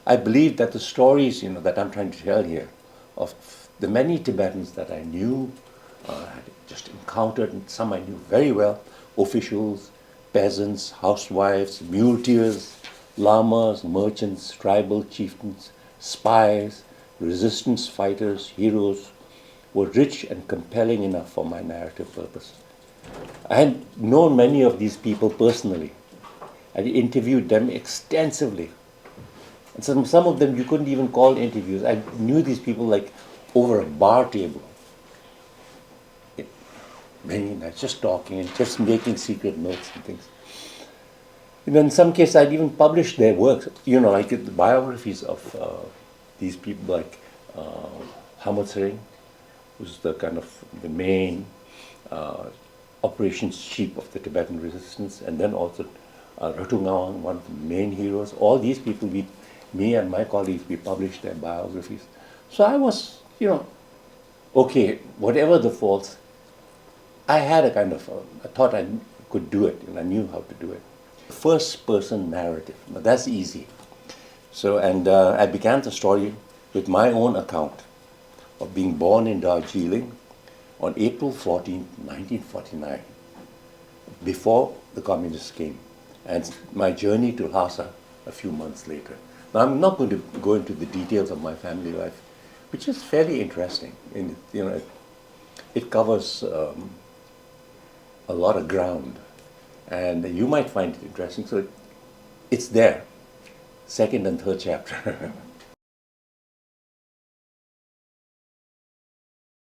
I believe that the stories, that I'm trying to tell here, of the many Tibetans that I knew, had just encountered, and some I knew very well, officials, peasants, housewives, muleteers, lamas, merchants, tribal chieftains, spies, resistance fighters, heroes, were rich and compelling enough for my narrative purpose. I had known many of these people personally. I interviewed them extensively. And some of them you couldn't even call interviews. I knew these people like over a bar table. Many nights, just talking and just making secret notes and things. In some cases, I'd even published their works, like the biographies of these people, like Hamad Sering, who's the kind of the main operations chief of the Tibetan resistance, and then also Ratungawang, one of the main heroes. All these people, me and my colleagues, we published their biographies. So I was, okay, whatever the faults, I had a kind of, I thought I could do it, and I knew how to do it. First person narrative, now that's easy. So, and I began the story with my own account of being born in Darjeeling on April 14, 1949, before the communists came, and my journey to Lhasa a few months later. Now, I'm not going to go into the details of my family life, which is fairly interesting. It covers a lot of ground, and you might find it interesting. So it's there, second and third chapter.